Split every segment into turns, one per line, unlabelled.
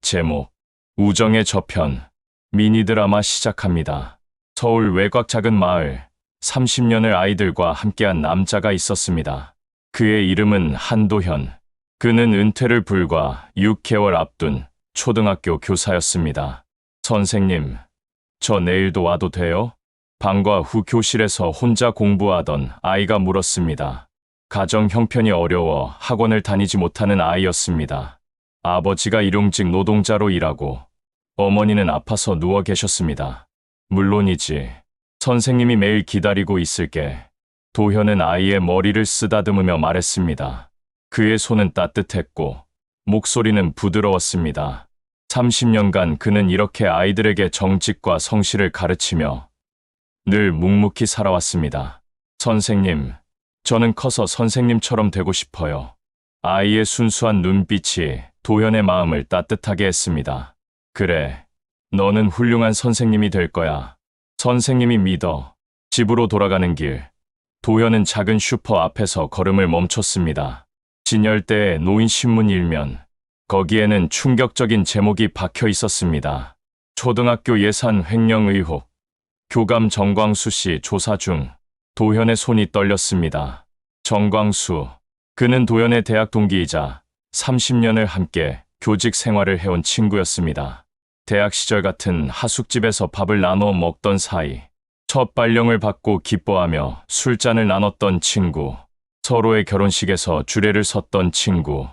제목, 우정의 저편. 미니 드라마 시작합니다. 서울 외곽 작은 마을, 30년을 아이들과 함께한 남자가 있었습니다. 그의 이름은 한도현. 그는 은퇴를 불과 6개월 앞둔 초등학교 교사였습니다. 선생님, 저 내일도 와도 돼요? 방과 후 교실에서 혼자 공부하던 아이가 물었습니다. 가정 형편이 어려워 학원을 다니지 못하는 아이였습니다. 아버지가 일용직 노동자로 일하고 어머니는 아파서 누워 계셨습니다. 물론이지. 선생님이 매일 기다리고 있을게. 도현은 아이의 머리를 쓰다듬으며 말했습니다. 그의 손은 따뜻했고 목소리는 부드러웠습니다. 30년간 그는 이렇게 아이들에게 정직과 성실을 가르치며 늘 묵묵히 살아왔습니다. 선생님, 저는 커서 선생님처럼 되고 싶어요. 아이의 순수한 눈빛이 도현의 마음을 따뜻하게 했습니다. 그래, 너는 훌륭한 선생님이 될 거야. 선생님이 믿어. 집으로 돌아가는 길, 도현은 작은 슈퍼 앞에서 걸음을 멈췄습니다. 진열대에 놓인 신문 일면, 거기에는 충격적인 제목이 박혀 있었습니다. 초등학교 예산 횡령 의혹, 교감 정광수 씨 조사 중. 도현의 손이 떨렸습니다. 정광수, 그는 도현의 대학 동기이자 30년을 함께 교직 생활을 해온 친구였습니다. 대학 시절 같은 하숙집에서 밥을 나눠 먹던 사이, 첫 발령을 받고 기뻐하며 술잔을 나눴던 친구, 서로의 결혼식에서 주례를 섰던 친구.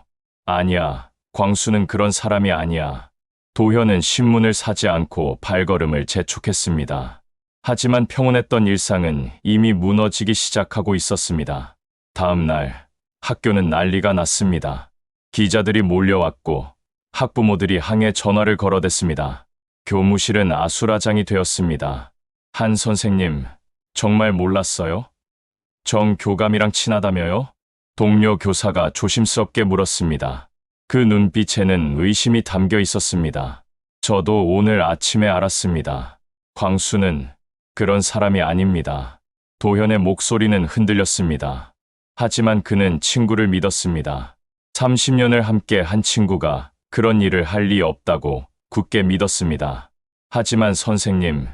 아니야, 광수는 그런 사람이 아니야. 도현은 신문을 사지 않고 발걸음을 재촉했습니다. 하지만 평온했던 일상은 이미 무너지기 시작하고 있었습니다. 다음 날, 학교는 난리가 났습니다. 기자들이 몰려왔고 학부모들이 항해 전화를 걸어댔습니다. 교무실은 아수라장이 되었습니다. 한 선생님, 정말 몰랐어요? 정 교감이랑 친하다며요? 동료 교사가 조심스럽게 물었습니다. 그 눈빛에는 의심이 담겨 있었습니다. 저도 오늘 아침에 알았습니다. 광수는 그런 사람이 아닙니다. 도현의 목소리는 흔들렸습니다. 하지만 그는 친구를 믿었습니다. 30년을 함께 한 친구가 그런 일을 할 리 없다고 굳게 믿었습니다. 하지만 선생님,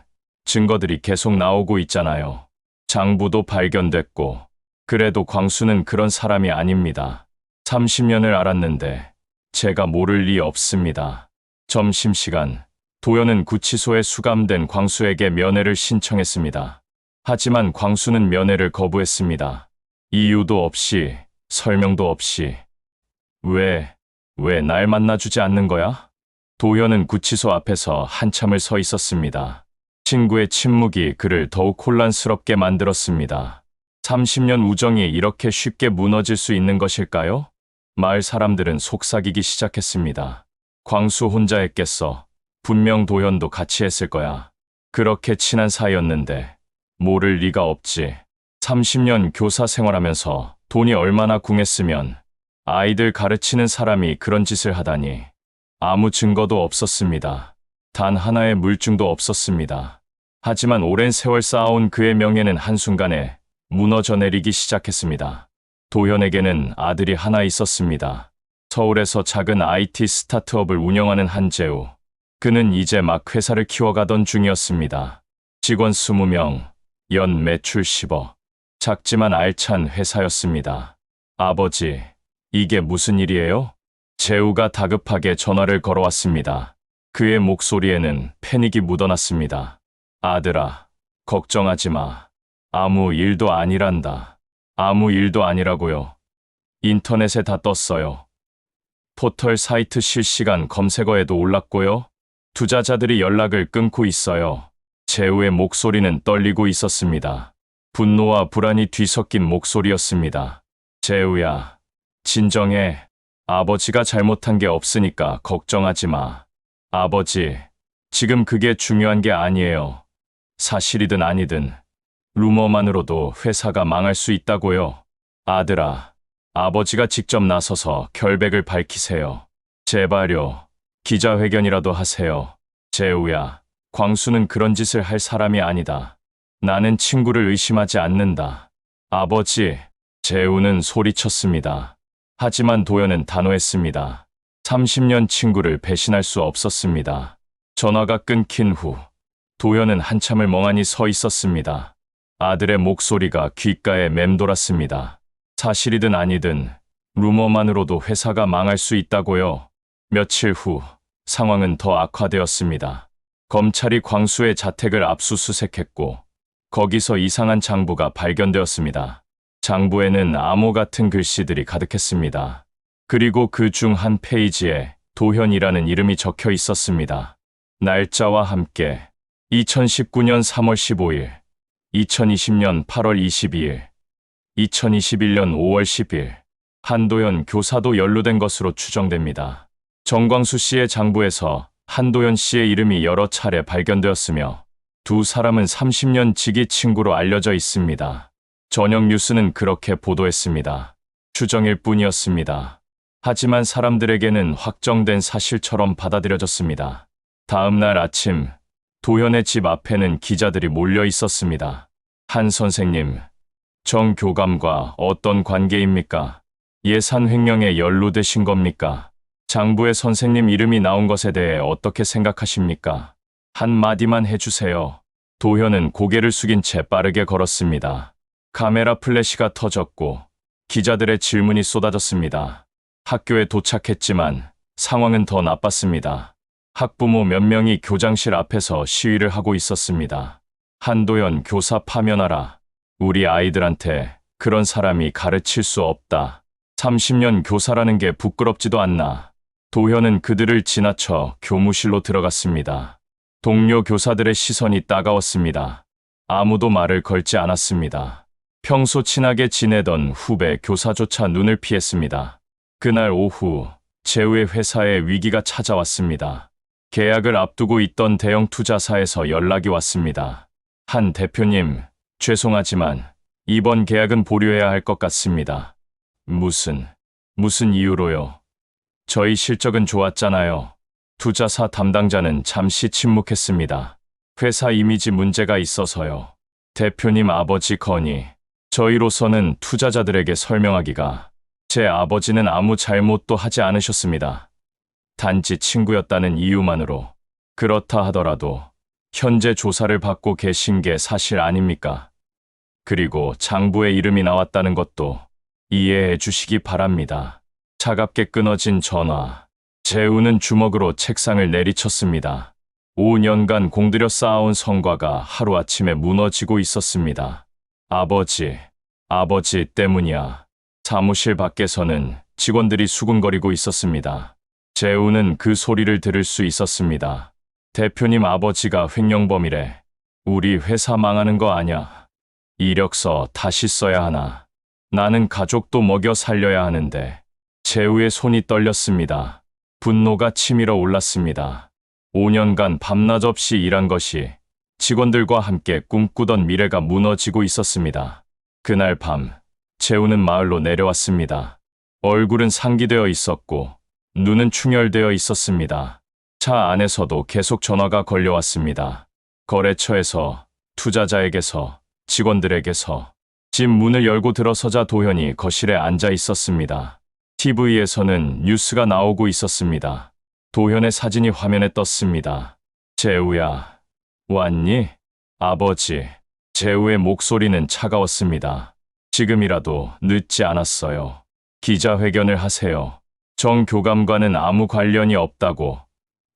증거들이 계속 나오고 있잖아요. 장부도 발견됐고, 그래도 광수는 그런 사람이 아닙니다. 30년을 알았는데 제가 모를 리 없습니다. 점심시간, 도현은 구치소에 수감된 광수에게 면회를 신청했습니다. 하지만 광수는 면회를 거부했습니다. 이유도 없이, 설명도 없이. 왜 날 만나주지 않는 거야? 도현은 구치소 앞에서 한참을 서 있었습니다. 친구의 침묵이 그를 더욱 혼란스럽게 만들었습니다. 30년 우정이 이렇게 쉽게 무너질 수 있는 것일까요? 마을 사람들은 속삭이기 시작했습니다. 광수 혼자 했겠어. 분명 도현도 같이 했을 거야. 그렇게 친한 사이였는데 모를 리가 없지. 30년 교사 생활하면서 돈이 얼마나 궁했으면 아이들 가르치는 사람이 그런 짓을 하다니. 아무 증거도 없었습니다. 단 하나의 물증도 없었습니다. 하지만 오랜 세월 쌓아온 그의 명예는 한순간에 무너져 내리기 시작했습니다. 도현에게는 아들이 하나 있었습니다. 서울에서 작은 IT 스타트업을 운영하는 한재우. 그는 이제 막 회사를 키워가던 중이었습니다. 직원 20명, 연 매출 10억. 작지만 알찬 회사였습니다. 아버지, 이게 무슨 일이에요? 재우가 다급하게 전화를 걸어왔습니다. 그의 목소리에는 패닉이 묻어났습니다. 아들아, 걱정하지 마. 아무 일도 아니란다. 아무 일도 아니라고요. 인터넷에 다 떴어요. 포털 사이트 실시간 검색어에도 올랐고요. 투자자들이 연락을 끊고 있어요. 재우의 목소리는 떨리고 있었습니다. 분노와 불안이 뒤섞인 목소리였습니다. 재우야, 진정해. 아버지가 잘못한 게 없으니까 걱정하지 마. 아버지, 지금 그게 중요한 게 아니에요. 사실이든 아니든 루머만으로도 회사가 망할 수 있다고요. 아들아, 아버지가 직접 나서서 결백을 밝히세요. 제발요. 기자회견이라도 하세요. 재우야, 광수는 그런 짓을 할 사람이 아니다. 나는 친구를 의심하지 않는다. 아버지, 재우는 소리쳤습니다. 하지만 도현은 단호했습니다. 30년 친구를 배신할 수 없었습니다. 전화가 끊긴 후 도현은 한참을 멍하니 서 있었습니다. 아들의 목소리가 귓가에 맴돌았습니다. 사실이든 아니든 루머만으로도 회사가 망할 수 있다고요. 며칠 후 상황은 더 악화되었습니다. 검찰이 광수의 자택을 압수수색했고 거기서 이상한 장부가 발견되었습니다. 장부에는 암호 같은 글씨들이 가득했습니다. 그리고 그 중 한 페이지에 도현이라는 이름이 적혀 있었습니다. 날짜와 함께 2019년 3월 15일, 2020년 8월 22일, 2021년 5월 10일, 한도현 교사도 연루된 것으로 추정됩니다. 정광수 씨의 장부에서 한도현 씨의 이름이 여러 차례 발견되었으며 두 사람은 30년 지기 친구로 알려져 있습니다. 저녁 뉴스는 그렇게 보도했습니다. 추정일 뿐이었습니다. 하지만 사람들에게는 확정된 사실처럼 받아들여졌습니다. 다음 날 아침, 도현의 집 앞에는 기자들이 몰려 있었습니다. 한 선생님, 정 교감과 어떤 관계입니까? 예산 횡령에 연루되신 겁니까? 장부에 선생님 이름이 나온 것에 대해 어떻게 생각하십니까? 한마디만 해주세요. 도현은 고개를 숙인 채 빠르게 걸었습니다. 카메라 플래시가 터졌고 기자들의 질문이 쏟아졌습니다. 학교에 도착했지만 상황은 더 나빴습니다. 학부모 몇 명이 교장실 앞에서 시위를 하고 있었습니다. 한도현 교사 파면하라. 우리 아이들한테 그런 사람이 가르칠 수 없다. 30년 교사라는 게 부끄럽지도 않나. 도현은 그들을 지나쳐 교무실로 들어갔습니다. 동료 교사들의 시선이 따가웠습니다. 아무도 말을 걸지 않았습니다. 평소 친하게 지내던 후배 교사조차 눈을 피했습니다. 그날 오후 재우의 회사에 위기가 찾아왔습니다. 계약을 앞두고 있던 대형 투자사에서 연락이 왔습니다. 한 대표님, 죄송하지만 이번 계약은 보류해야 할 것 같습니다. 무슨 이유로요? 저희 실적은 좋았잖아요. 투자사 담당자는 잠시 침묵했습니다. 회사 이미지 문제가 있어서요. 대표님 아버지 건의. 저희로서는 투자자들에게 설명하기가 제 아버지는 아무 잘못도 하지 않으셨습니다. 단지 친구였다는 이유만으로. 그렇다 하더라도 현재 조사를 받고 계신 게 사실 아닙니까? 그리고 장부에 이름이 나왔다는 것도 이해해 주시기 바랍니다. 차갑게 끊어진 전화. 재우는 주먹으로 책상을 내리쳤습니다. 5년간 공들여 쌓아온 성과가 하루아침에 무너지고 있었습니다. 아버지 때문이야. 사무실 밖에서는 직원들이 수군거리고 있었습니다. 재우는 그 소리를 들을 수 있었습니다. 대표님 아버지가 횡령범이래. 우리 회사 망하는 거 아냐. 이력서 다시 써야 하나. 나는 가족도 먹여 살려야 하는데. 재우의 손이 떨렸습니다. 분노가 치밀어 올랐습니다. 5년간 밤낮 없이 일한 것이 직원들과 함께 꿈꾸던 미래가 무너지고 있었습니다. 그날 밤, 재우는 마을로 내려왔습니다. 얼굴은 상기되어 있었고 눈은 충혈되어 있었습니다. 차 안에서도 계속 전화가 걸려왔습니다. 거래처에서, 투자자에게서, 직원들에게서. 집 문을 열고 들어서자 도현이 거실에 앉아 있었습니다. TV에서는 뉴스가 나오고 있었습니다. 도현의 사진이 화면에 떴습니다. 재우야, 왔니? 아버지. 재우의 목소리는 차가웠습니다. 지금이라도 늦지 않았어요. 기자회견을 하세요. 정 교감과는 아무 관련이 없다고.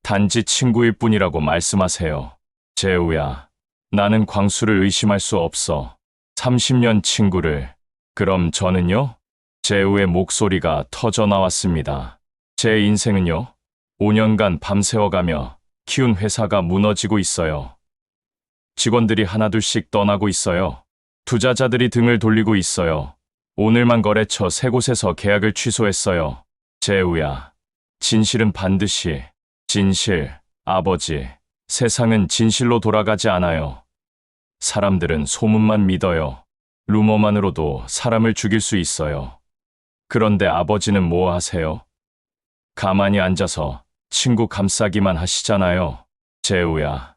단지 친구일 뿐이라고 말씀하세요. 재우야, 나는 광수를 의심할 수 없어. 30년 친구를. 그럼 저는요? 재우의 목소리가 터져 나왔습니다. 제 인생은요? 5년간 밤새워가며 키운 회사가 무너지고 있어요. 직원들이 하나둘씩 떠나고 있어요. 투자자들이 등을 돌리고 있어요. 오늘만 거래처 3곳에서 계약을 취소했어요. 재우야, 진실은 반드시. 진실, 아버지. 세상은 진실로 돌아가지 않아요. 사람들은 소문만 믿어요. 루머만으로도 사람을 죽일 수 있어요. 그런데 아버지는 뭐 하세요? 가만히 앉아서 친구 감싸기만 하시잖아요. 재우야,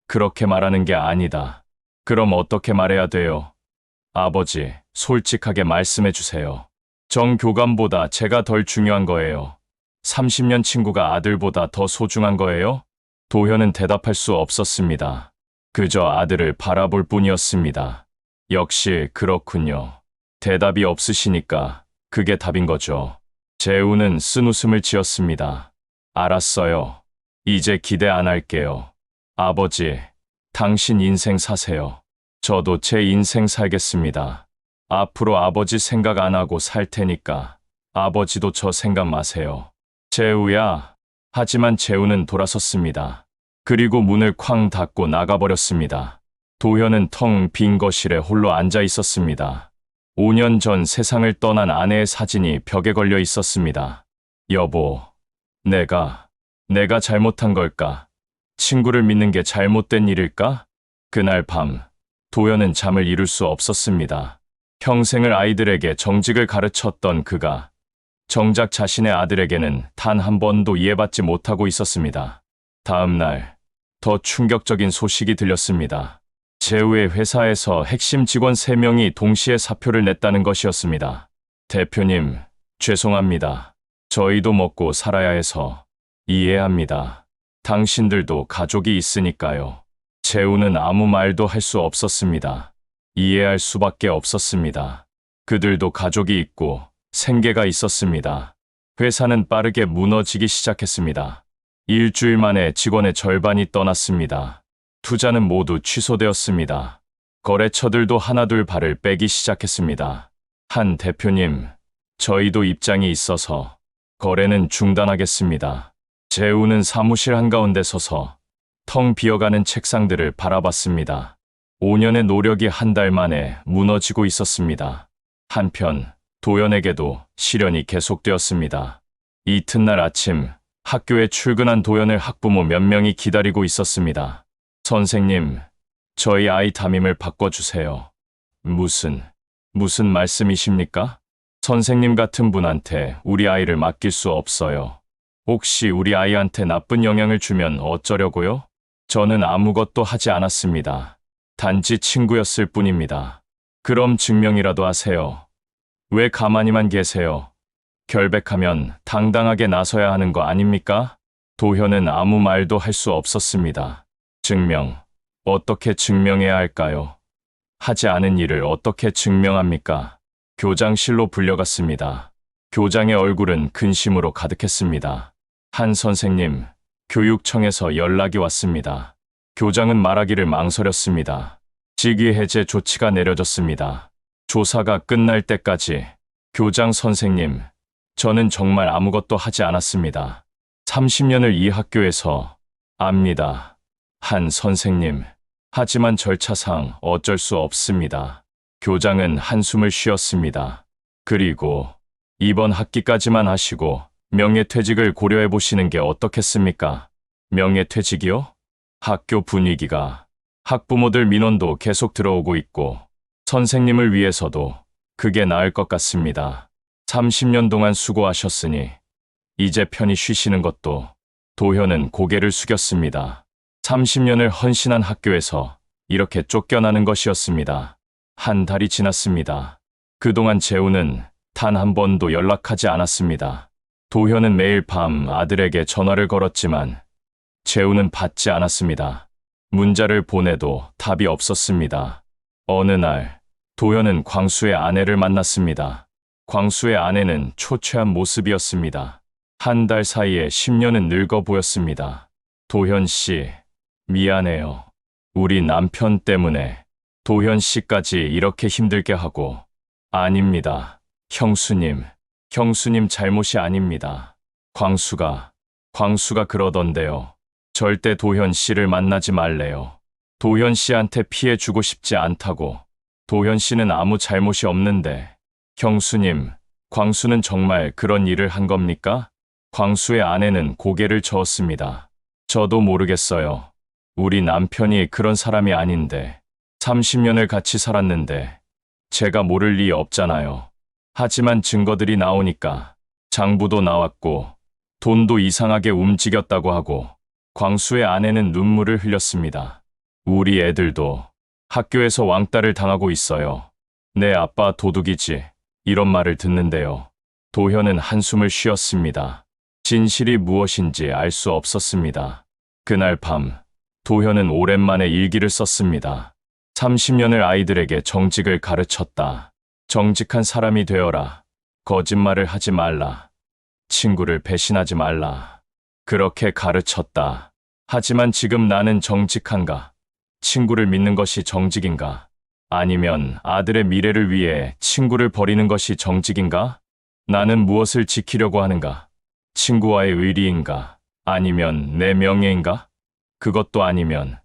그렇게 말하는 게 아니다. 그럼 어떻게 말해야 돼요? 아버지, 솔직하게 말씀해 주세요. 정 교감보다 제가 덜 중요한 거예요. 30년 친구가 아들보다 더 소중한 거예요? 도현은 대답할 수 없었습니다. 그저 아들을 바라볼 뿐이었습니다. 역시 그렇군요. 대답이 없으시니까 그게 답인 거죠. 재우는 쓴웃음을 지었습니다. 알았어요. 이제 기대 안 할게요. 아버지, 당신 인생 사세요. 저도 제 인생 살겠습니다. 앞으로 아버지 생각 안 하고 살 테니까 아버지도 저 생각 마세요. 재우야. 하지만 재우는 돌아섰습니다. 그리고 문을 쾅 닫고 나가버렸습니다. 도현은 텅 빈 거실에 홀로 앉아 있었습니다. 5년 전 세상을 떠난 아내의 사진이 벽에 걸려 있었습니다. 여보, 내가 잘못한 걸까? 친구를 믿는 게 잘못된 일일까? 그날 밤, 도현은 잠을 이룰 수 없었습니다. 평생을 아이들에게 정직을 가르쳤던 그가 정작 자신의 아들에게는 단 한 번도 이해받지 못하고 있었습니다. 다음 날, 더 충격적인 소식이 들렸습니다. 재우의 회사에서 핵심 직원 3명이 동시에 사표를 냈다는 것이었습니다. 대표님, 죄송합니다. 저희도 먹고 살아야 해서 이해합니다. 당신들도 가족이 있으니까요. 재우는 아무 말도 할 수 없었습니다. 이해할 수밖에 없었습니다. 그들도 가족이 있고 생계가 있었습니다. 회사는 빠르게 무너지기 시작했습니다. 일주일 만에 직원의 절반이 떠났습니다. 투자는 모두 취소되었습니다. 거래처들도 하나둘 발을 빼기 시작했습니다. 한 대표님, 저희도 입장이 있어서 거래는 중단하겠습니다. 재우는 사무실 한가운데 서서 텅 비어가는 책상들을 바라봤습니다. 5년의 노력이 한 달 만에 무너지고 있었습니다. 한편 도연에게도 시련이 계속되었습니다. 이튿날 아침 학교에 출근한 도연을 학부모 몇 명이 기다리고 있었습니다. 선생님, 저희 아이 담임을 바꿔주세요. 무슨 말씀이십니까? 선생님 같은 분한테 우리 아이를 맡길 수 없어요. 혹시 우리 아이한테 나쁜 영향을 주면 어쩌려고요? 저는 아무것도 하지 않았습니다. 단지 친구였을 뿐입니다. 그럼 증명이라도 하세요. 왜 가만히만 계세요? 결백하면 당당하게 나서야 하는 거 아닙니까? 도현은 아무 말도 할 수 없었습니다. 증명, 어떻게 증명해야 할까요? 하지 않은 일을 어떻게 증명합니까? 교장실로 불려갔습니다. 교장의 얼굴은 근심으로 가득했습니다. 한 선생님, 교육청에서 연락이 왔습니다. 교장은 말하기를 망설였습니다. 직위 해제 조치가 내려졌습니다. 조사가 끝날 때까지 교장 선생님, 저는 정말 아무것도 하지 않았습니다. 30년을 이 학교에서 압니다. 한 선생님, 하지만 절차상 어쩔 수 없습니다. 교장은 한숨을 쉬었습니다. 그리고 이번 학기까지만 하시고 명예퇴직을 고려해 보시는 게 어떻겠습니까? 명예퇴직이요? 학교 분위기가, 학부모들 민원도 계속 들어오고 있고 선생님을 위해서도 그게 나을 것 같습니다. 30년 동안 수고하셨으니 이제 편히 쉬시는 것도. 도현은 고개를 숙였습니다. 30년을 헌신한 학교에서 이렇게 쫓겨나는 것이었습니다. 한 달이 지났습니다. 그동안 재우는 단 한 번도 연락하지 않았습니다. 도현은 매일 밤 아들에게 전화를 걸었지만 재우는 받지 않았습니다. 문자를 보내도 답이 없었습니다. 어느 날 도현은 광수의 아내를 만났습니다. 광수의 아내는 초췌한 모습이었습니다. 한 달 사이에 10년은 늙어 보였습니다. 도현 씨, 미안해요. 우리 남편 때문에 도현 씨까지 이렇게 힘들게 하고. 아닙니다. 형수님 잘못이 아닙니다. 광수가 그러던데요. 절대 도현 씨를 만나지 말래요. 도현 씨한테 피해 주고 싶지 않다고. 도현 씨는 아무 잘못이 없는데. 형수님, 광수는 정말 그런 일을 한 겁니까? 광수의 아내는 고개를 저었습니다. 저도 모르겠어요. 우리 남편이 그런 사람이 아닌데. 30년을 같이 살았는데 제가 모를 리 없잖아요. 하지만 증거들이 나오니까 장부도 나왔고 돈도 이상하게 움직였다고 하고. 광수의 아내는 눈물을 흘렸습니다. 우리 애들도 학교에서 왕따를 당하고 있어요. 내 아빠 도둑이지. 이런 말을 듣는데요. 도현은 한숨을 쉬었습니다. 진실이 무엇인지 알 수 없었습니다. 그날 밤, 도현은 오랜만에 일기를 썼습니다. 30년을 아이들에게 정직을 가르쳤다. 정직한 사람이 되어라. 거짓말을 하지 말라. 친구를 배신하지 말라. 그렇게 가르쳤다. 하지만 지금 나는 정직한가? 친구를 믿는 것이 정직인가? 아니면 아들의 미래를 위해 친구를 버리는 것이 정직인가? 나는 무엇을 지키려고 하는가? 친구와의 의리인가? 아니면 내 명예인가? 그것도 아니면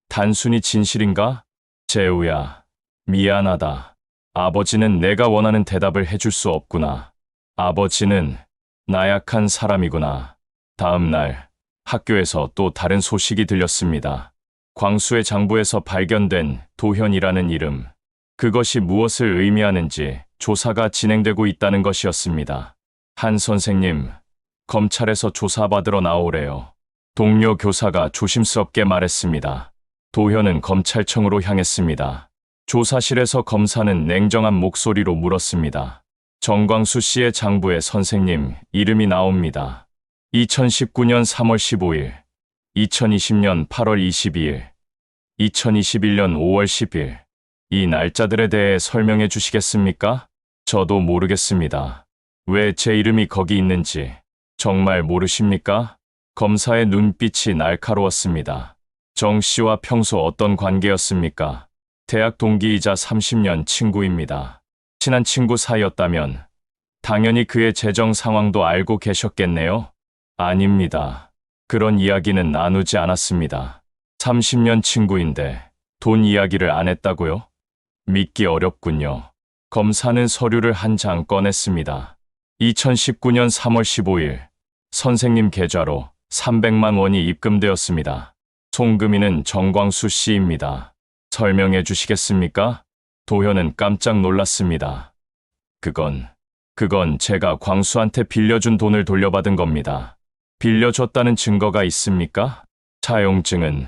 단순히 진실인가? 재우야, 미안하다. 아버지는 내가 원하는 대답을 해줄 수 없구나. 아버지는 나약한 사람이구나. 다음 날 학교에서 또 다른 소식이 들렸습니다. 광수의 장부에서 발견된 도현이라는 이름. 그것이 무엇을 의미하는지 조사가 진행되고 있다는 것이었습니다. 한 선생님, 검찰에서 조사받으러 나오래요. 동료 교사가 조심스럽게 말했습니다. 도현은 검찰청으로 향했습니다. 조사실에서 검사는 냉정한 목소리로 물었습니다. 정광수 씨의 장부에 선생님 이름이 나옵니다. 2019년 3월 15일, 2020년 8월 22일, 2021년 5월 10일. 이 날짜들에 대해 설명해 주시겠습니까? 저도 모르겠습니다. 왜 제 이름이 거기 있는지 정말 모르십니까? 검사의 눈빛이 날카로웠습니다. 정 씨와 평소 어떤 관계였습니까? 대학 동기이자 30년 친구입니다. 친한 친구 사이였다면 당연히 그의 재정 상황도 알고 계셨겠네요? 아닙니다. 그런 이야기는 나누지 않았습니다. 30년 친구인데 돈 이야기를 안 했다고요? 믿기 어렵군요. 검사는 서류를 한 장 꺼냈습니다. 2019년 3월 15일 선생님 계좌로 300만 원이 입금되었습니다. 송금인은 정광수 씨입니다. 설명해 주시겠습니까? 도현은 깜짝 놀랐습니다. 그건 제가 광수한테 빌려준 돈을 돌려받은 겁니다. 빌려줬다는 증거가 있습니까? 차용증은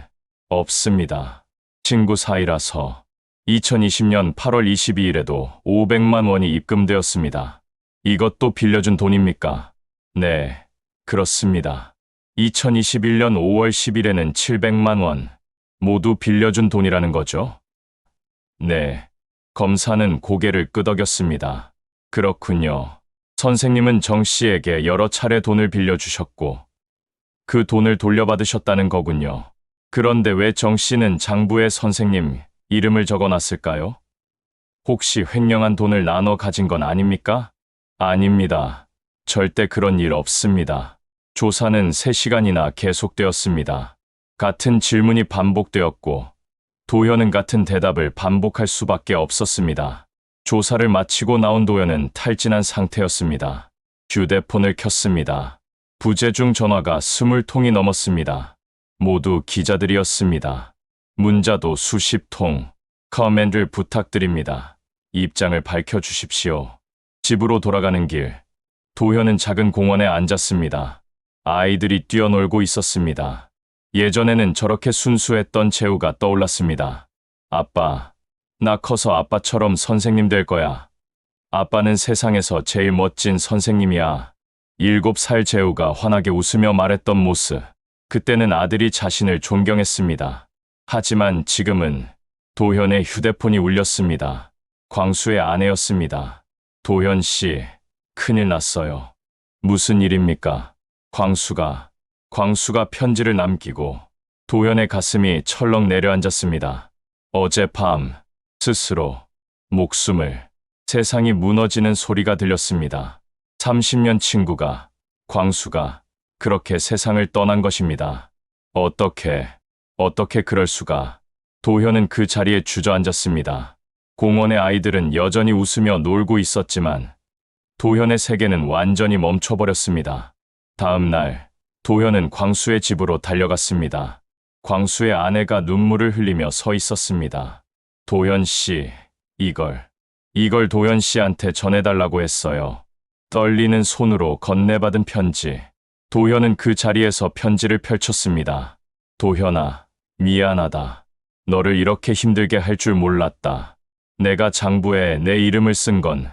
없습니다. 친구 사이라서 2020년 8월 22일에도 500만 원이 입금되었습니다. 이것도 빌려준 돈입니까? 네, 그렇습니다. 2021년 5월 10일에는 700만 원, 모두 빌려준 돈이라는 거죠? 네, 검사는 고개를 끄덕였습니다. 그렇군요. 선생님은 정 씨에게 여러 차례 돈을 빌려주셨고, 그 돈을 돌려받으셨다는 거군요. 그런데 왜 정 씨는 장부에 선생님 이름을 적어놨을까요? 혹시 횡령한 돈을 나눠 가진 건 아닙니까? 아닙니다. 절대 그런 일 없습니다. 조사는 3시간이나 계속되었습니다. 같은 질문이 반복되었고, 도현은 같은 대답을 반복할 수밖에 없었습니다. 조사를 마치고 나온 도현은 탈진한 상태였습니다. 휴대폰을 켰습니다. 부재중 전화가 20통이 넘었습니다. 모두 기자들이었습니다. 문자도 수십 통. 커맨드를 부탁드립니다. 입장을 밝혀주십시오. 집으로 돌아가는 길, 도현은 작은 공원에 앉았습니다. 아이들이 뛰어놀고 있었습니다. 예전에는 저렇게 순수했던 재우가 떠올랐습니다. 아빠, 나 커서 아빠처럼 선생님 될 거야. 아빠는 세상에서 제일 멋진 선생님이야. 7살 재우가 환하게 웃으며 말했던 모습. 그때는 아들이 자신을 존경했습니다. 하지만 지금은 도현의 휴대폰이 울렸습니다. 광수의 아내였습니다. 도현 씨, 큰일 났어요. 무슨 일입니까? 광수가 편지를 남기고 도현의 가슴이 철렁 내려앉았습니다. 어젯밤 스스로 목숨을 세상이 무너지는 소리가 들렸습니다. 30년 친구가 광수가 그렇게 세상을 떠난 것입니다. 어떻게 그럴 수가. 도현은 그 자리에 주저앉았습니다. 공원의 아이들은 여전히 웃으며 놀고 있었지만 도현의 세계는 완전히 멈춰버렸습니다. 다음 날 도현은 광수의 집으로 달려갔습니다. 광수의 아내가 눈물을 흘리며 서 있었습니다. 도현 씨, 이걸 도현 씨한테 전해달라고 했어요. 떨리는 손으로 건네받은 편지. 도현은 그 자리에서 편지를 펼쳤습니다. 도현아, 미안하다. 너를 이렇게 힘들게 할 줄 몰랐다. 내가 장부에 내 이름을 쓴 건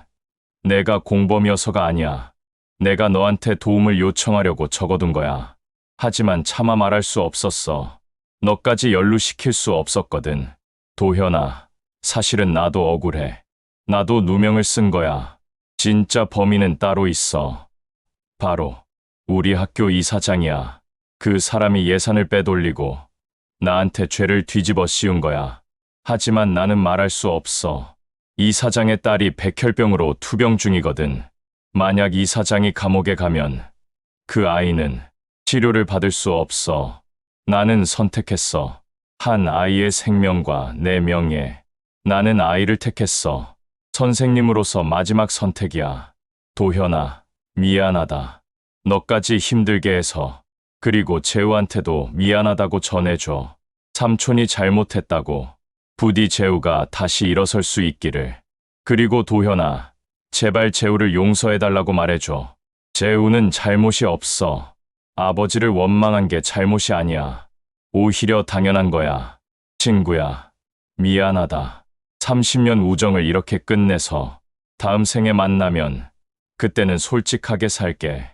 내가 공범이어서가 아니야. 내가 너한테 도움을 요청하려고 적어둔 거야. 하지만 차마 말할 수 없었어. 너까지 연루시킬 수 없었거든. 도현아, 사실은 나도 억울해. 나도 누명을 쓴 거야. 진짜 범인은 따로 있어. 바로 우리 학교 이사장이야. 그 사람이 예산을 빼돌리고 나한테 죄를 뒤집어 씌운 거야. 하지만 나는 말할 수 없어. 이사장의 딸이 백혈병으로 투병 중이거든. 만약 이사장이 감옥에 가면 그 아이는 치료를 받을 수 없어. 나는 선택했어. 한 아이의 생명과 내 명예. 나는 아이를 택했어. 선생님으로서 마지막 선택이야. 도현아, 미안하다. 너까지 힘들게 해서. 그리고 재우한테도 미안하다고 전해줘. 삼촌이 잘못했다고. 부디 재우가 다시 일어설 수 있기를. 그리고 도현아, 제발 재우를 용서해달라고 말해줘. 재우는 잘못이 없어. 아버지를 원망한 게 잘못이 아니야. 오히려 당연한 거야. 친구야, 미안하다. 30년 우정을 이렇게 끝내서 다음 생에 만나면 그때는 솔직하게 살게.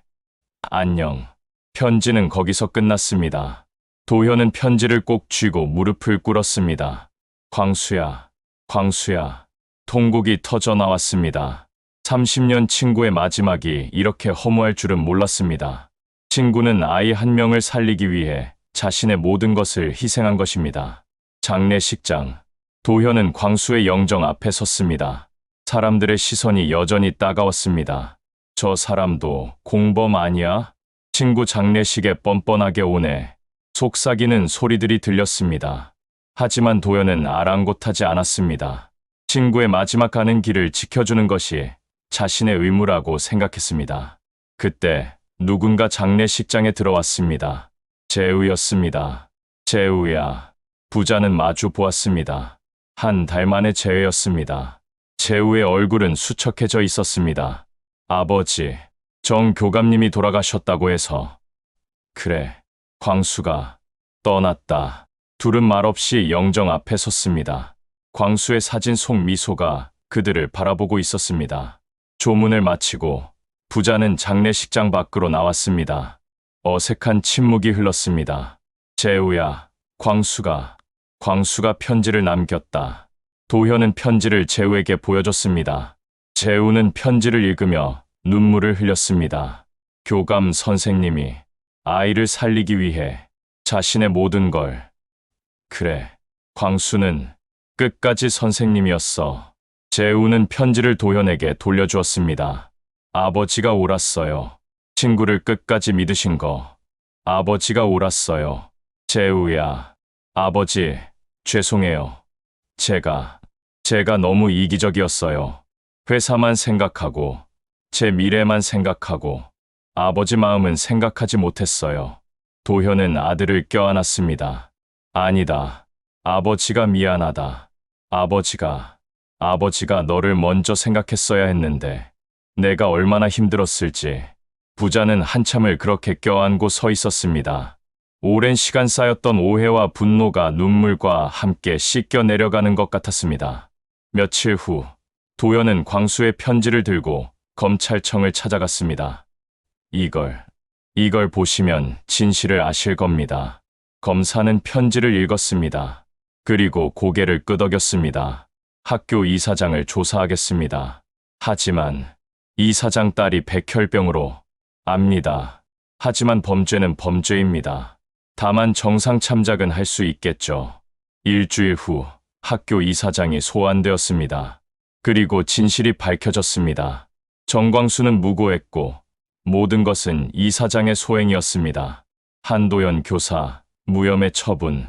안녕. 편지는 거기서 끝났습니다. 도현은 편지를 꼭 쥐고 무릎을 꿇었습니다. 광수야, 광수야. 통곡이 터져 나왔습니다. 30년 친구의 마지막이 이렇게 허무할 줄은 몰랐습니다. 친구는 아이 한 명을 살리기 위해 자신의 모든 것을 희생한 것입니다. 장례식장. 도현은 광수의 영정 앞에 섰습니다. 사람들의 시선이 여전히 따가웠습니다. 저 사람도 공범 아니야? 친구 장례식에 뻔뻔하게 오네. 속삭이는 소리들이 들렸습니다. 하지만 도현은 아랑곳하지 않았습니다. 친구의 마지막 가는 길을 지켜주는 것이 자신의 의무라고 생각했습니다. 그때 누군가 장례식장에 들어왔습니다. 재우였습니다. 재우야. 부자는 마주 보았습니다. 한 달 만의 재회였습니다. 재우의 얼굴은 수척해져 있었습니다. 아버지, 정 교감님이 돌아가셨다고 해서. 그래, 광수가 떠났다. 둘은 말없이 영정 앞에 섰습니다. 광수의 사진 속 미소가 그들을 바라보고 있었습니다. 조문을 마치고 부자는 장례식장 밖으로 나왔습니다. 어색한 침묵이 흘렀습니다. 재우야, 광수가 편지를 남겼다. 도현은 편지를 재우에게 보여줬습니다. 재우는 편지를 읽으며 눈물을 흘렸습니다. 교감 선생님이 아이를 살리기 위해 자신의 모든 걸. 그래, 광수는 끝까지 선생님이었어. 재우는 편지를 도현에게 돌려주었습니다. 아버지가 옳았어요. 친구를 끝까지 믿으신 거. 아버지가 옳았어요. 재우야, 아버지, 죄송해요. 제가 너무 이기적이었어요. 회사만 생각하고, 제 미래만 생각하고, 아버지 마음은 생각하지 못했어요. 도현은 아들을 껴안았습니다. 아니다. 아버지가 미안하다. 아버지가 너를 먼저 생각했어야 했는데, 내가 얼마나 힘들었을지. 부자는 한참을 그렇게 껴안고 서 있었습니다. 오랜 시간 쌓였던 오해와 분노가 눈물과 함께 씻겨 내려가는 것 같았습니다. 며칠 후, 도현은 광수의 편지를 들고 검찰청을 찾아갔습니다. 이걸 보시면 진실을 아실 겁니다. 검사는 편지를 읽었습니다. 그리고 고개를 끄덕였습니다. 학교 이사장을 조사하겠습니다. 하지만 이사장 딸이 백혈병으로. 압니다. 하지만 범죄는 범죄입니다. 다만 정상 참작은 할 수 있겠죠. 일주일 후 학교 이사장이 소환되었습니다. 그리고 진실이 밝혀졌습니다. 정광수는 무고했고 모든 것은 이사장의 소행이었습니다. 한도연 교사, 무혐의 처분.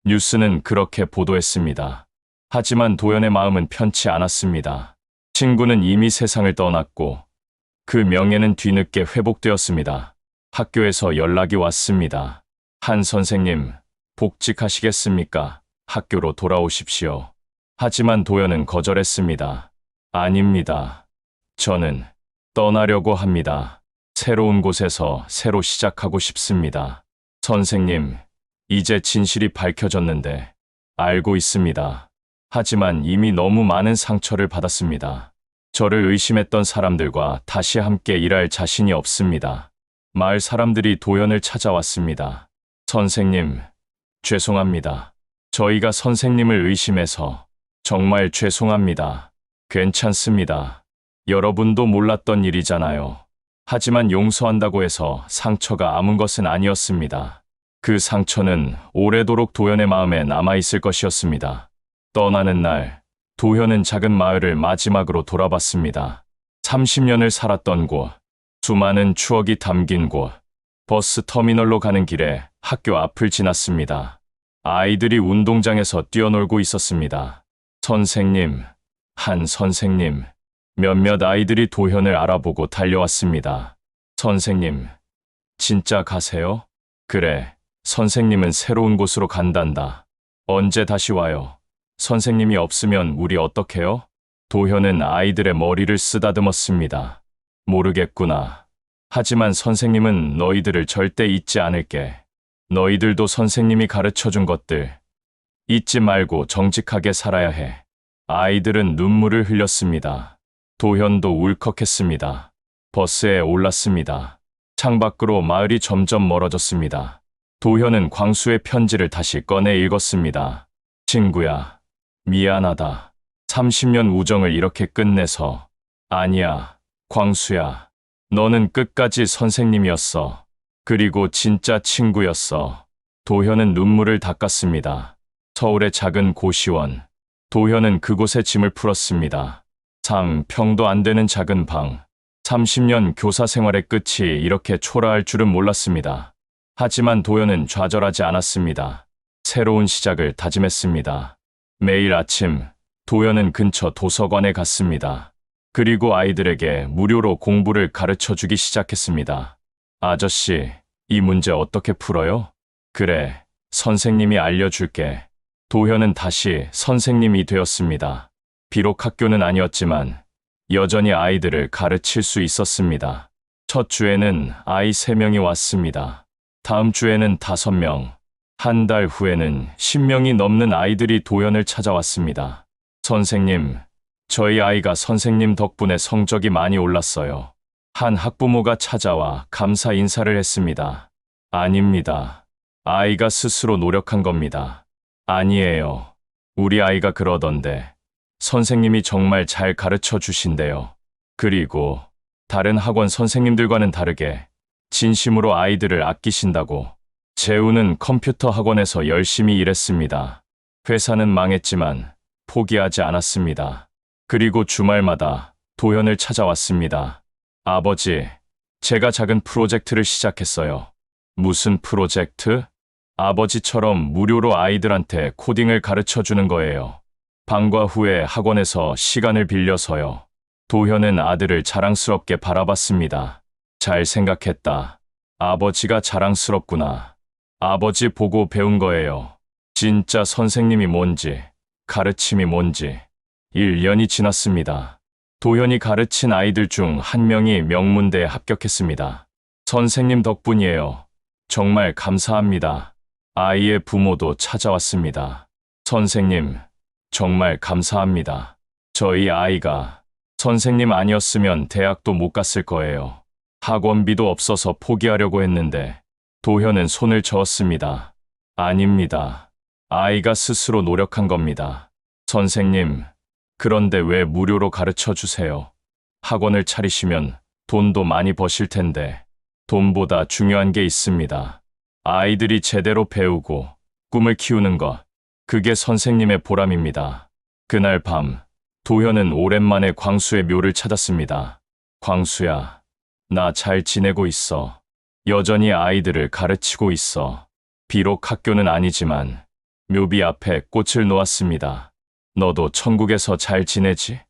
뉴스는 그렇게 보도했습니다. 하지만 도연의 마음은 편치 않았습니다. 친구는 이미 세상을 떠났고 그 명예는 뒤늦게 회복되었습니다. 학교에서 연락이 왔습니다. 한 선생님, 복직하시겠습니까? 학교로 돌아오십시오. 하지만 도연은 거절했습니다. 아닙니다. 저는 떠나려고 합니다. 새로운 곳에서 새로 시작하고 싶습니다. 선생님, 이제 진실이 밝혀졌는데 알고 있습니다. 하지만 이미 너무 많은 상처를 받았습니다. 저를 의심했던 사람들과 다시 함께 일할 자신이 없습니다. 마을 사람들이 도현을 찾아왔습니다. 선생님, 죄송합니다. 저희가 선생님을 의심해서 정말 죄송합니다. 괜찮습니다. 여러분도 몰랐던 일이잖아요. 하지만 용서한다고 해서 상처가 아문 것은 아니었습니다. 그 상처는 오래도록 도현의 마음에 남아있을 것이었습니다. 떠나는 날, 도현은 작은 마을을 마지막으로 돌아봤습니다. 30년을 살았던 곳, 수많은 추억이 담긴 곳, 버스 터미널로 가는 길에 학교 앞을 지났습니다. 아이들이 운동장에서 뛰어놀고 있었습니다. 선생님, 한 선생님, 몇몇 아이들이 도현을 알아보고 달려왔습니다. 선생님, 진짜 가세요? 그래, 선생님은 새로운 곳으로 간단다. 언제 다시 와요? 선생님이 없으면 우리 어떡해요? 도현은 아이들의 머리를 쓰다듬었습니다. 모르겠구나. 하지만 선생님은 너희들을 절대 잊지 않을게. 너희들도 선생님이 가르쳐준 것들 잊지 말고 정직하게 살아야 해. 아이들은 눈물을 흘렸습니다. 도현도 울컥했습니다. 버스에 올랐습니다. 창밖으로 마을이 점점 멀어졌습니다. 도현은 광수의 편지를 다시 꺼내 읽었습니다. 친구야, 미안하다. 30년 우정을 이렇게 끝내서. 아니야, 광수야. 너는 끝까지 선생님이었어. 그리고 진짜 친구였어. 도현은 눈물을 닦았습니다. 서울의 작은 고시원. 도현은 그곳에 짐을 풀었습니다. 평도 안 되는 작은 방. 30년 교사 생활의 끝이 이렇게 초라할 줄은 몰랐습니다. 하지만 도현은 좌절하지 않았습니다. 새로운 시작을 다짐했습니다. 매일 아침, 도현은 근처 도서관에 갔습니다. 그리고 아이들에게 무료로 공부를 가르쳐주기 시작했습니다. 아저씨, 이 문제 어떻게 풀어요? 그래, 선생님이 알려줄게. 도현은 다시 선생님이 되었습니다. 비록 학교는 아니었지만 여전히 아이들을 가르칠 수 있었습니다. 첫 주에는 아이 3명이 왔습니다. 다음 주에는 5명, 한 달 후에는 10명이 넘는 아이들이 도현을 찾아왔습니다. 선생님, 저희 아이가 선생님 덕분에 성적이 많이 올랐어요. 한 학부모가 찾아와 감사 인사를 했습니다. 아닙니다. 아이가 스스로 노력한 겁니다. 아니에요. 우리 아이가 그러던데. 선생님이 정말 잘 가르쳐 주신대요. 그리고 다른 학원 선생님들과는 다르게 진심으로 아이들을 아끼신다고. 재우는 컴퓨터 학원에서 열심히 일했습니다. 회사는 망했지만 포기하지 않았습니다. 그리고 주말마다 도현을 찾아왔습니다. 아버지, 제가 작은 프로젝트를 시작했어요. 무슨 프로젝트? 아버지처럼 무료로 아이들한테 코딩을 가르쳐 주는 거예요. 방과 후에 학원에서 시간을 빌려서요. 도현은 아들을 자랑스럽게 바라봤습니다. 잘 생각했다. 아버지가 자랑스럽구나. 아버지 보고 배운 거예요. 진짜 선생님이 뭔지, 가르침이 뭔지. 1년이 지났습니다. 도현이 가르친 아이들 중 1명이 명문대에 합격했습니다. 선생님 덕분이에요. 정말 감사합니다. 아이의 부모도 찾아왔습니다. 선생님, 정말 감사합니다. 저희 아이가 선생님 아니었으면 대학도 못 갔을 거예요. 학원비도 없어서 포기하려고 했는데 도현은 손을 저었습니다. 아닙니다. 아이가 스스로 노력한 겁니다. 선생님, 그런데 왜 무료로 가르쳐 주세요? 학원을 차리시면 돈도 많이 버실 텐데 돈보다 중요한 게 있습니다. 아이들이 제대로 배우고 꿈을 키우는 것, 그게 선생님의 보람입니다. 그날 밤, 도현은 오랜만에 광수의 묘를 찾았습니다. 광수야, 나 잘 지내고 있어. 여전히 아이들을 가르치고 있어. 비록 학교는 아니지만 묘비 앞에 꽃을 놓았습니다. 너도 천국에서 잘 지내지?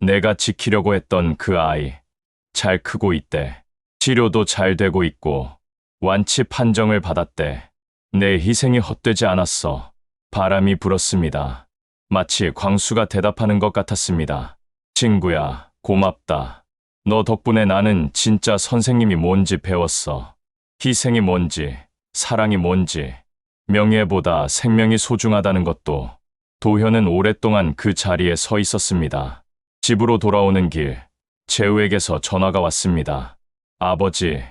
내가 지키려고 했던 그 아이, 잘 크고 있대. 치료도 잘 되고 있고 완치 판정을 받았대. 내 희생이 헛되지 않았어. 바람이 불었습니다. 마치 광수가 대답하는 것 같았습니다. 친구야, 고맙다. 너 덕분에 나는 진짜 선생님이 뭔지 배웠어. 희생이 뭔지, 사랑이 뭔지, 명예보다 생명이 소중하다는 것도. 도현은 오랫동안 그 자리에 서 있었습니다. 집으로 돌아오는 길, 재우에게서 전화가 왔습니다. 아버지,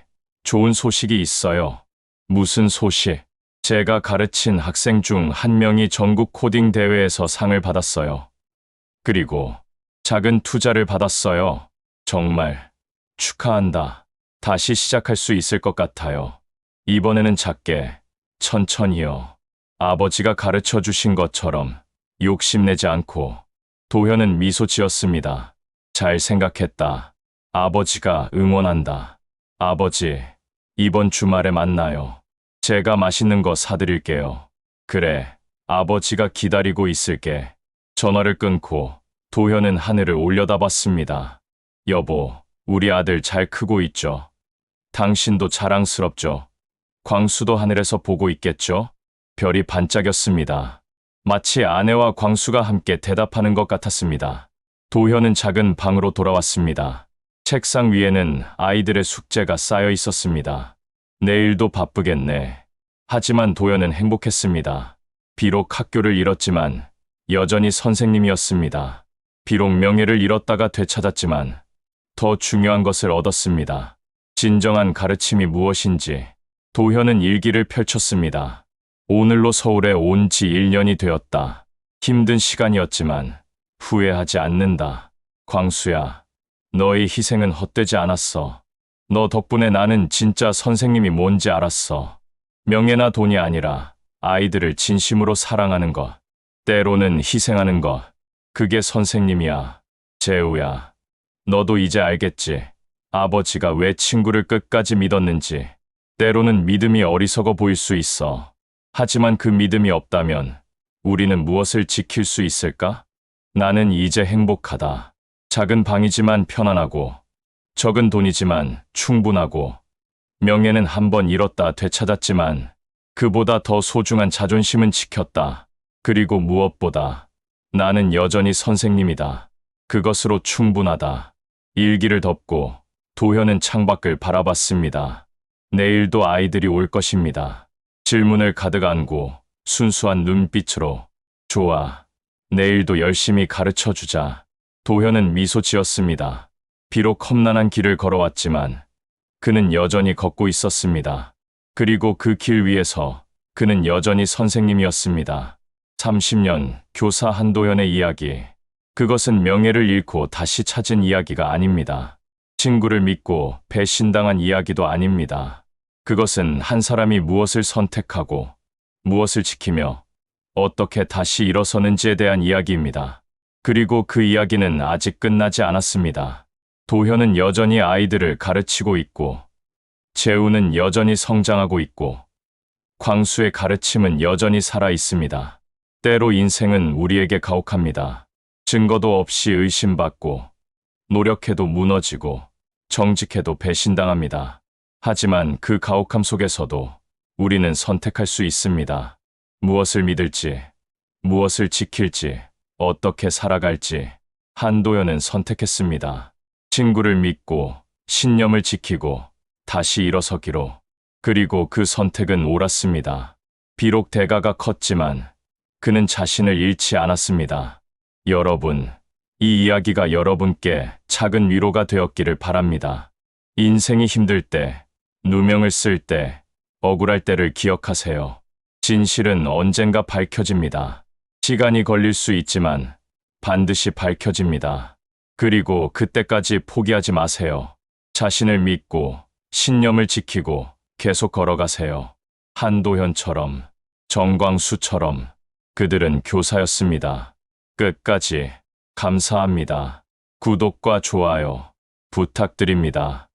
좋은 소식이 있어요. 무슨 소식? 제가 가르친 학생 중 한 명이 전국 코딩 대회에서 상을 받았어요. 그리고 작은 투자를 받았어요. 정말 축하한다. 다시 시작할 수 있을 것 같아요. 이번에는 작게, 천천히요. 아버지가 가르쳐 주신 것처럼 욕심내지 않고. 도현은 미소 지었습니다. 잘 생각했다. 아버지가 응원한다. 아버지, 이번 주말에 만나요. 제가 맛있는 거 사드릴게요. 그래, 아버지가 기다리고 있을게. 전화를 끊고 도현은 하늘을 올려다봤습니다. 여보, 우리 아들 잘 크고 있죠? 당신도 자랑스럽죠? 광수도 하늘에서 보고 있겠죠? 별이 반짝였습니다. 마치 아내와 광수가 함께 대답하는 것 같았습니다. 도현은 작은 방으로 돌아왔습니다. 책상 위에는 아이들의 숙제가 쌓여 있었습니다. 내일도 바쁘겠네. 하지만 도현은 행복했습니다. 비록 학교를 잃었지만 여전히 선생님이었습니다. 비록 명예를 잃었다가 되찾았지만 더 중요한 것을 얻었습니다. 진정한 가르침이 무엇인지 도현은 일기를 펼쳤습니다. 오늘로 서울에 온 지 1년이 되었다. 힘든 시간이었지만 후회하지 않는다. 광수야, 너의 희생은 헛되지 않았어. 너 덕분에 나는 진짜 선생님이 뭔지 알았어. 명예나 돈이 아니라 아이들을 진심으로 사랑하는 것, 때로는 희생하는 것, 그게 선생님이야. 재우야, 너도 이제 알겠지. 아버지가 왜 친구를 끝까지 믿었는지. 때로는 믿음이 어리석어 보일 수 있어. 하지만 그 믿음이 없다면 우리는 무엇을 지킬 수 있을까? 나는 이제 행복하다. 작은 방이지만 편안하고, 적은 돈이지만 충분하고, 명예는 한 번 잃었다 되찾았지만 그보다 더 소중한 자존심은 지켰다. 그리고 무엇보다 나는 여전히 선생님이다. 그것으로 충분하다. 일기를 덮고 도현은 창밖을 바라봤습니다. 내일도 아이들이 올 것입니다. 질문을 가득 안고 순수한 눈빛으로 좋아, 내일도 열심히 가르쳐 주자. 도현은 미소 지었습니다. 비록 험난한 길을 걸어왔지만 그는 여전히 걷고 있었습니다. 그리고 그 길 위에서 그는 여전히 선생님이었습니다. 30년 교사 한도현의 이야기. 그것은 명예를 잃고 다시 찾은 이야기가 아닙니다. 친구를 믿고 배신당한 이야기도 아닙니다. 그것은 한 사람이 무엇을 선택하고 무엇을 지키며 어떻게 다시 일어서는지에 대한 이야기입니다. 그리고 그 이야기는 아직 끝나지 않았습니다. 도현은 여전히 아이들을 가르치고 있고, 재우는 여전히 성장하고 있고, 광수의 가르침은 여전히 살아 있습니다. 때로 인생은 우리에게 가혹합니다. 증거도 없이 의심받고, 노력해도 무너지고, 정직해도 배신당합니다. 하지만 그 가혹함 속에서도 우리는 선택할 수 있습니다. 무엇을 믿을지, 무엇을 지킬지, 어떻게 살아갈지. 한도현은 선택했습니다. 친구를 믿고 신념을 지키고 다시 일어서기로. 그리고 그 선택은 옳았습니다. 비록 대가가 컸지만 그는 자신을 잃지 않았습니다. 여러분, 이 이야기가 여러분께 작은 위로가 되었기를 바랍니다. 인생이 힘들 때, 누명을 쓸 때, 억울할 때를 기억하세요. 진실은 언젠가 밝혀집니다. 시간이 걸릴 수 있지만 반드시 밝혀집니다. 그리고 그때까지 포기하지 마세요. 자신을 믿고 신념을 지키고 계속 걸어가세요. 한도현처럼, 정광수처럼 그들은 교사였습니다. 끝까지 감사합니다. 구독과 좋아요 부탁드립니다.